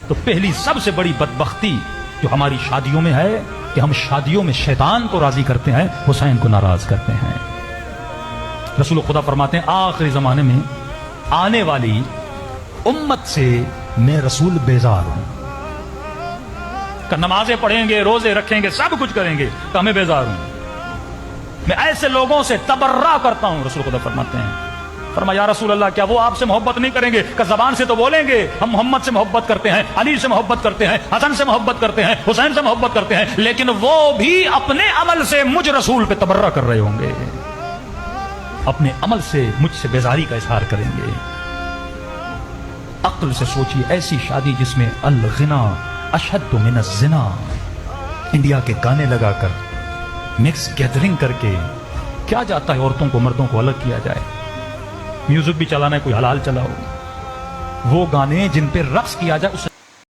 تو پہلی سب سے بڑی بدبختی جو ہماری شادیوں میں ہے کہ ہم شادیوں میں شیطان کو راضی کرتے ہیں، حسین کو ناراض کرتے ہیں۔ رسول خدا فرماتے ہیں آخری زمانے میں آنے والی امت سے میں رسول بیزار ہوں، کہ نمازیں پڑھیں گے، روزے رکھیں گے، سب کچھ کریں گے، کہ میں بیزار ہوں، میں ایسے لوگوں سے تبرہ کرتا ہوں۔ رسول خدا فرماتے ہیں، فرمایا یا رسول اللہ کیا وہ آپ سے محبت نہیں کریں گے؟ کہ زبان سے تو بولیں گے ہم محمد سے محبت کرتے ہیں، علی سے محبت کرتے ہیں، حسن سے محبت کرتے ہیں، حسین سے محبت کرتے ہیں، لیکن وہ بھی اپنے عمل سے مجھ رسول پہ تبرہ کر رہے ہوں گے، اپنے عمل سے مجھ سے بیزاری کا اظہار کریں گے۔ عقل سے سوچیے، ایسی شادی جس میں الغنا اشد من الزنا، انڈیا کے گانے لگا کر مکس گیدرنگ کر کے کیا جاتا ہے عورتوں کو مردوں کو الگ کیا جائے، میوزک بھی چلانا ہے، کوئی حلال چلاؤ، وہ گانے جن پہ رقص کیا جائے اس سے